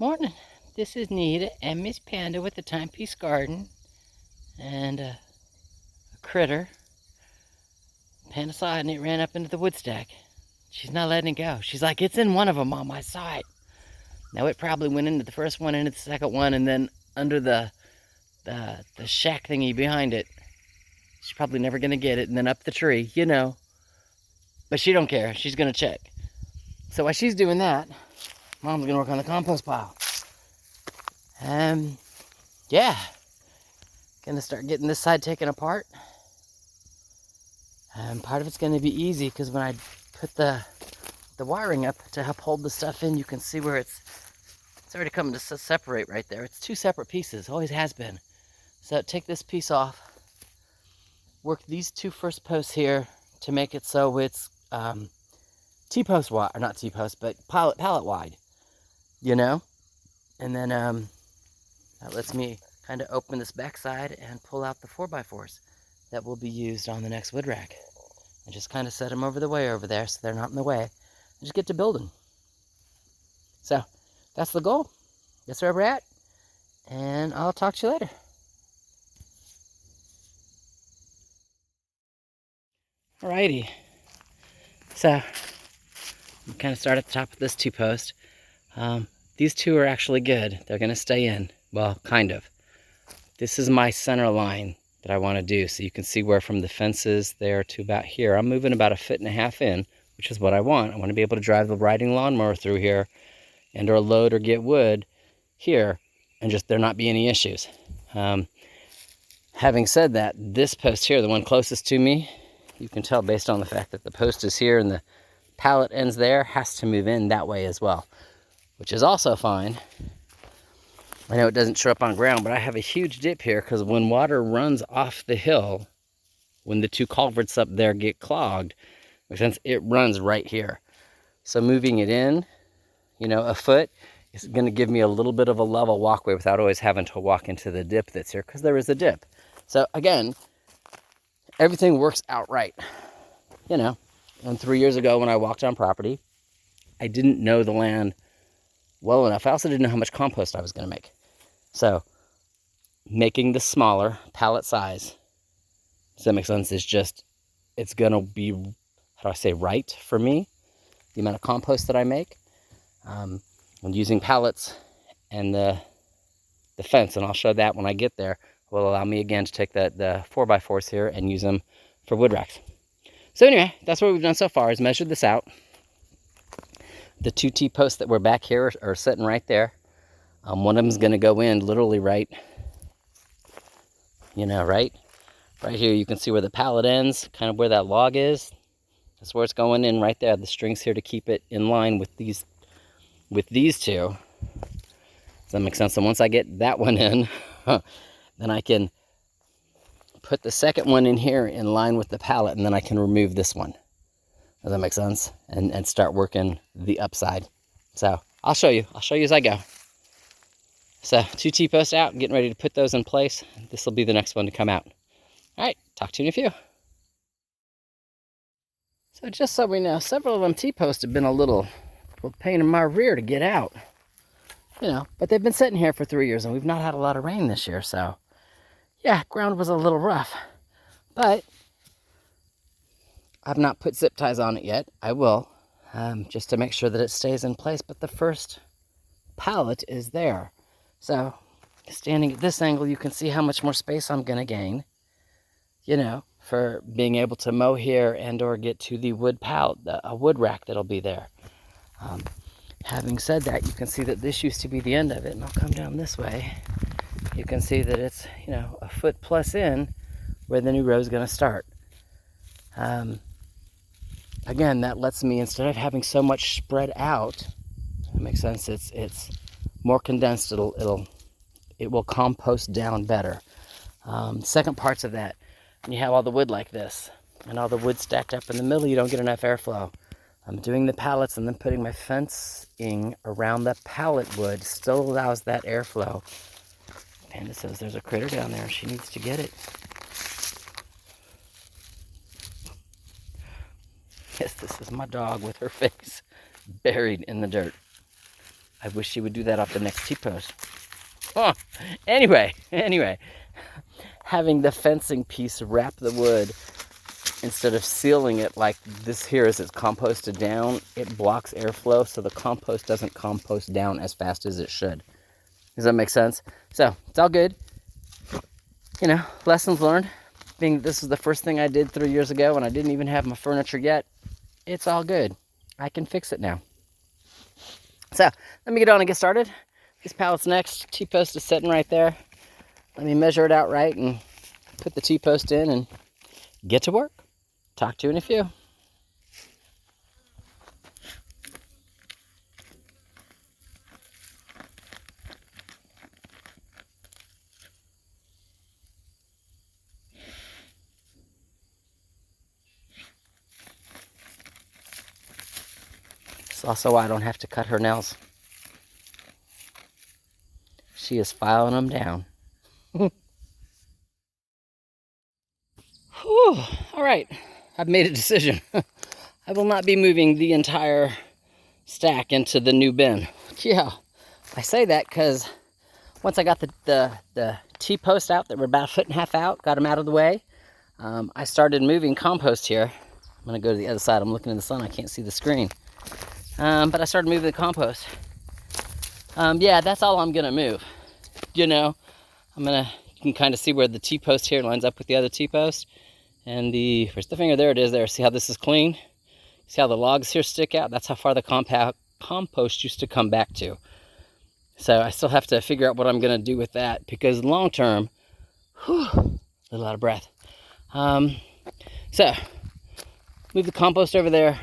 Morning. This is Nita and Miss Panda with the Timepiece Garden and a critter. Panda saw it and it ran up into the wood stack. She's not letting it go. She's like, it's in one of them, Mom. I saw it. Now it probably went into the first one, into the second one, and then under the shack thingy behind it. She's probably never gonna get it, and then up the tree, you know. But she don't care. She's gonna check. So while she's doing that, Mom's gonna work on the compost pile. Yeah. Gonna start getting this side taken apart. And part of it's gonna be easy because when I put the wiring up to help hold the stuff in, you can see where it's already coming to separate right there. It's two separate pieces, always has been. So take this piece off, work these two first posts here to make it so it's T-post wide, or not T-post, but pallet wide, you know? And then that lets me kind of open this backside and pull out the 4x4s that will be used on the next wood rack. And just kind of set them over the way over there so they're not in the way. And just get to building. So that's the goal. That's where we're at. And I'll talk to you later. Alrighty. So I'm kind of start at the top of this T-post. These two are actually good. They're going to stay in. Well, kind of. This is my center line that I want to do. So you can see where from the fences there to about here, I'm moving about 1.5 feet in, which is what I want. I want to be able to drive the riding lawnmower through here and or load or get wood here and just there not be any issues. Having said that, this post here, the one closest to me, you can tell based on the fact that the post is here and the pallet ends there, has to move in that way as well, which is also fine. I know it doesn't show up on ground, but I have a huge dip here because when water runs off the hill, when the two culverts up there get clogged, since it runs right here. So moving it in, you know, a foot is going to give me a little bit of a level walkway without always having to walk into the dip that's here because there is a dip. So again, everything works out right, you know. And 3 years ago when I walked on property, I didn't know the land well enough. I also didn't know how much compost I was going to make. So making the smaller pallet size, does that make sense, is just, it's going to be, how do I say, right for me, the amount of compost that I make. And using pallets and the fence, and I'll show that when I get there, will allow me again to take the 4x4s here and use them for wood racks. So anyway, that's what we've done so far, is measured this out. The two T-posts that were back here are sitting right there. One of them is going to go in literally right, you know, right here. You can see where the pallet ends, kind of where that log is. That's where it's going in right there. The string's here to keep it in line with these two. Does that make sense? And once I get that one in, then I can put the second one in here in line with the pallet, and then I can remove this one. Does that make sense? And start working the upside. So I'll show you as I go. So 2 T-posts out, getting ready to put those in place. This will be the next one to come out. All right, talk to you in a few. So just so we know, several of them T-posts have been a little pain in my rear to get out. You know, but they've been sitting here for 3 years and we've not had a lot of rain this year, so yeah, ground was a little rough. But I've not put zip ties on it yet. I will, just to make sure that it stays in place, but the first pallet is there. So standing at this angle, you can see how much more space I'm gonna gain, you know, for being able to mow here and or get to the wood pallet, a wood rack that'll be there. Having said that, you can see that this used to be the end of it, and I'll come down this way. You can see that it's, you know, a foot plus in where the new row is going to start. Again, that lets me, instead of having so much spread out, that makes sense, it's more condensed. It will compost down better. Second parts of that, when you have all the wood like this and all the wood stacked up in the middle, you don't get enough airflow. I'm doing the pallets and then putting my fencing around the pallet wood still allows that airflow. Panda says there's a critter down there and she needs to get it. Yes, this is my dog with her face buried in the dirt. I wish she would do that off the next T-post. Huh. Anyway, having the fencing piece wrap the wood instead of sealing it like this here as it's composted down, it blocks airflow so the compost doesn't compost down as fast as it should. Does that make sense? So it's all good. You know, lessons learned. Being this is the first thing I did 3 years ago and I didn't even have my furniture yet. It's all good. I can fix it now. So let me get on and get started. This pallet's next. T-post is sitting right there. Let me measure it out right and put the T-post in and get to work. Talk to you in a few. It's also why I don't have to cut her nails. She is filing them down. Whew. All right, I've made a decision. I will not be moving the entire stack into the new bin. Yeah, I say that because once I got the T-post out that were about 1.5 feet out, got them out of the way, I started moving compost here. I'm gonna go to the other side. I'm looking in the sun, I can't see the screen. But I started moving the compost. Yeah, that's all I'm gonna move. You know, you can kind of see where the T-post here lines up with the other T-post. And where's the finger? There it is there. See how this is clean? See how the logs here stick out? That's how far the compost used to come back to. So I still have to figure out what I'm gonna do with that because long term, whew, a little out of breath. So, move the compost over there.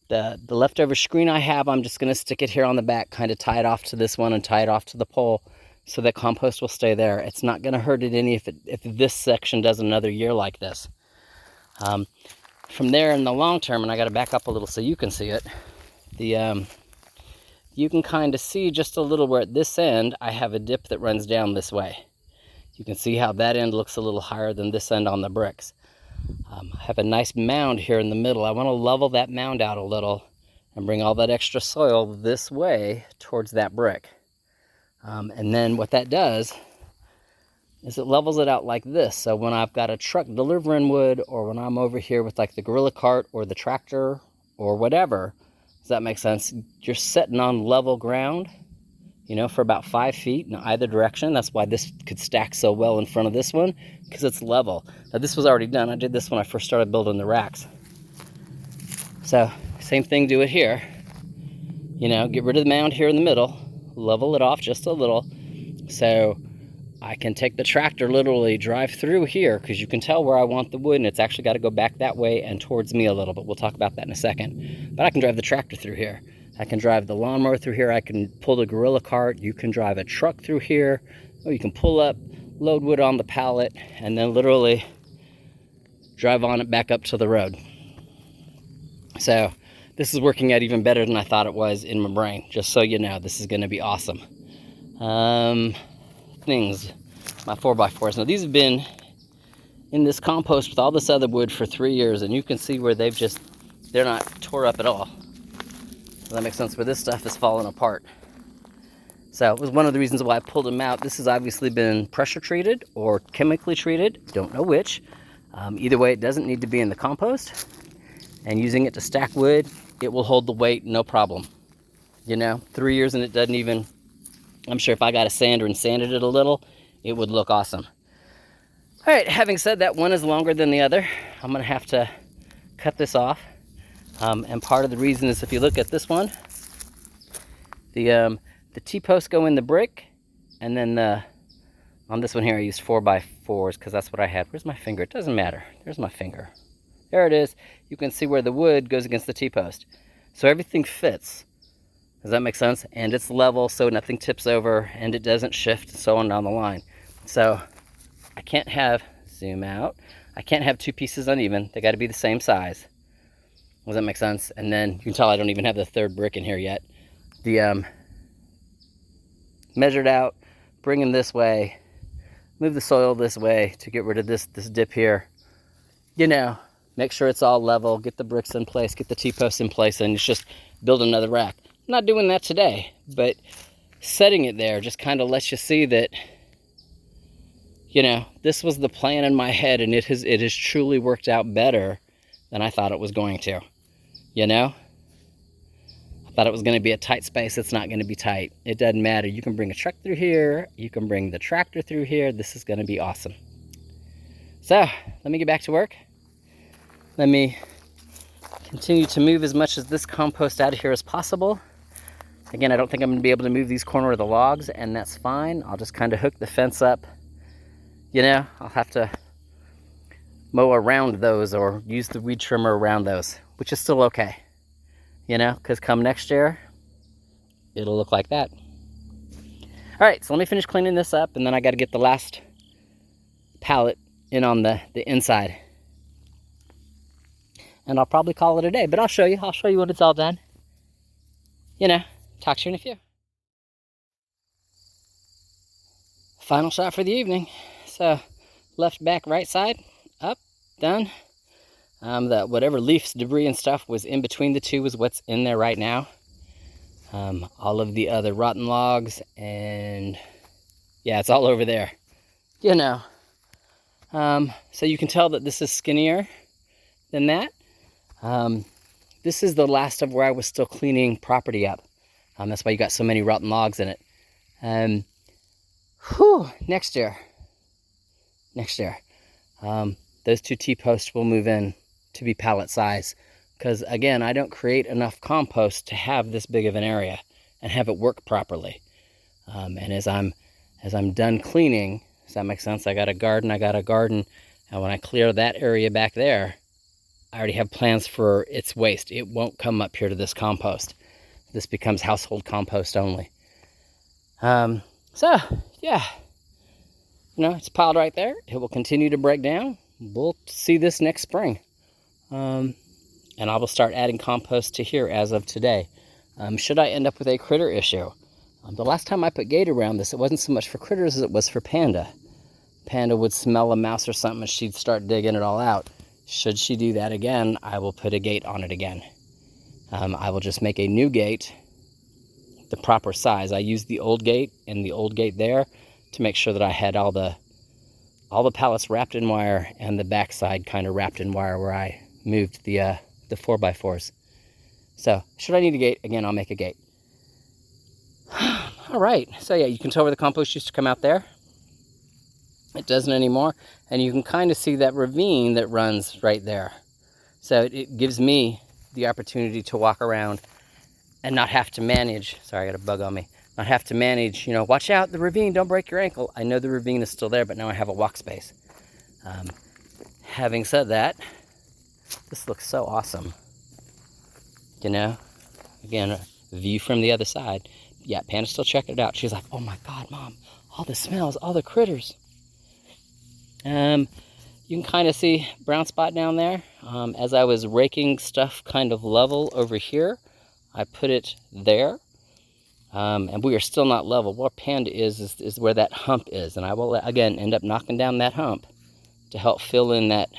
The leftover screen I have, I'm just gonna stick it here on the back, kind of tie it off to this one and tie it off to the pole so that compost will stay there. It's not gonna hurt it any if this section does another year like this. From there in the long term, and I gotta back up a little so you can see it, you can kind of see just a little where at this end, I have a dip that runs down this way. You can see how that end looks a little higher than this end on the bricks. I have a nice mound here in the middle. I want to level that mound out a little and bring all that extra soil this way towards that brick. And then what that does is it levels it out like this. So when I've got a truck delivering wood, or when I'm over here with like the gorilla cart or the tractor or whatever, does that make sense? You're sitting on level ground, you know, for about 5 feet in either direction. That's why this could stack so well in front of this one, because it's level. Now this was already done. I did this when I first started building the racks. So same thing, do it here. You know, get rid of the mound here in the middle, level it off just a little, so I can take the tractor, literally drive through here, because you can tell where I want the wood, and it's actually got to go back that way and towards me a little, but we'll talk about that in a second. But I can drive the tractor through here. I can drive the lawnmower through here. I can pull the gorilla cart. You can drive a truck through here. Or you can pull up, load wood on the pallet, and then literally drive on it back up to the road. So this is working out even better than I thought it was in my brain. Just so you know, this is going to be awesome. Things, my 4x4s. Now these have been in this compost with all this other wood for 3 years, and you can see where they're not tore up at all. Does that make sense? Where this stuff is falling apart. So it was one of the reasons why I pulled them out. This has obviously been pressure treated or chemically treated, don't know which. Either way, it doesn't need to be in the compost. And using it to stack wood, it will hold the weight, no problem. You know, 3 years and it doesn't even, I'm sure if I got a sander and sanded it a little, it would look awesome. All right, having said that, one is longer than the other. I'm gonna have to cut this off. And part of the reason is if you look at this one, the T-posts go in the brick, and then on this one here I used 4x4s because that's what I had. Where's my finger? It doesn't matter. There's my finger. There it is. You can see where the wood goes against the T-post. So everything fits. Does that make sense? And it's level, so nothing tips over, and it doesn't shift, and so on down the line. So I can't have, zoom out, I can't have two pieces uneven. They got to be the same size. Does that make sense? And then you can tell I don't even have the third brick in here yet. The measured out, bring them this way, move the soil this way to get rid of this dip here. You know, make sure it's all level, get the bricks in place, get the T-posts in place, and it's just build another rack. I'm not doing that today, but setting it there just kind of lets you see that, you know, this was the plan in my head, and it has truly worked out better than I thought it was going to, you know? I thought it was going to be a tight space. It's not going to be tight. It doesn't matter. You can bring a truck through here. You can bring the tractor through here. This is going to be awesome. So let me get back to work. Let me continue to move as much of this compost out of here as possible. Again, I don't think I'm going to be able to move these corner of the logs, and that's fine. I'll just kind of hook the fence up. You know, I'll have to mow around those or use the weed trimmer around those, which is still okay. You know, because come next year, it'll look like that. All right, so let me finish cleaning this up, and then I got to get the last pallet in on the inside. And I'll probably call it a day, but I'll show you. I'll show you when it's all done. You know, talk to you in a few. Final shot for the evening. So, left, back, right side, up, done. That whatever leaves, debris, and stuff was in between the two is what's in there right now. All of the other rotten logs, and yeah, it's all over there. You know. So you can tell that this is skinnier than that. This is the last of where I was still cleaning property up. That's why you got so many rotten logs in it. Next year, those two T-posts will move in to be pallet size, because again, I don't create enough compost to have this big of an area and have it work properly. And as I'm done cleaning, does that make sense? I got a garden, and when I clear that area back there, I already have plans for its waste. It won't come up here to this compost. This becomes household compost only. So yeah, you know, it's piled right there. It will continue to break down. We'll see this next spring. And I will start adding compost to here as of today. Should I end up with a critter issue? The last time I put gate around this, it wasn't so much for critters as it was for Panda. Panda would smell a mouse or something and she'd start digging it all out. Should she do that again, I will put a gate on it again. I will just make a new gate, the proper size. I used the old gate and the old gate there to make sure that I had all the pallets wrapped in wire and the backside kind of wrapped in wire where I moved the 4x4s. So should I need a gate, again, I'll make a gate. All right, so yeah, you can tell where the compost used to come out there. It doesn't anymore, and you can kind of see that ravine that runs right there. So it gives me the opportunity to walk around and not have to manage, sorry, I got a bug on me, not have to manage, you know, watch out, the ravine, don't break your ankle. I know the ravine is still there, but now I have a walk space. Having said that, this looks so awesome. You know, again, a view from the other side. Yeah, Panda's still checking it out. She's like, oh my God, Mom, all the smells, all the critters. You can kind of see brown spot down there. As I was raking stuff kind of level over here, I put it there. And we are still not level. Where Panda is where that hump is. And I will, again, end up knocking down that hump to help fill in that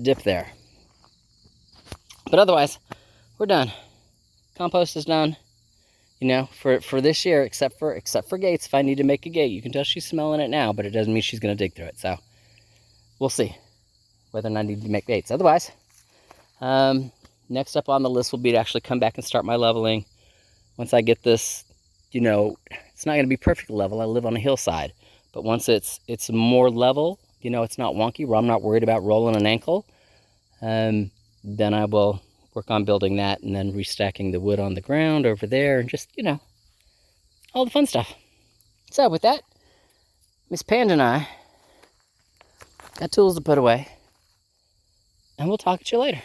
dip there. But otherwise, we're done. Compost is done. You know, for this year, except for gates. If I need to make a gate, you can tell she's smelling it now, but it doesn't mean she's going to dig through it. So we'll see whether or not I need to make gates. Otherwise, next up on the list will be to actually come back and start my leveling. Once I get this, you know, it's not going to be perfect level. I live on a hillside, but once it's more level, you know, it's not wonky where I'm not worried about rolling an ankle, then I will work on building that and then restacking the wood on the ground over there and just, you know, all the fun stuff. So with that, Miss Panda and I got tools to put away, and we'll talk to you later.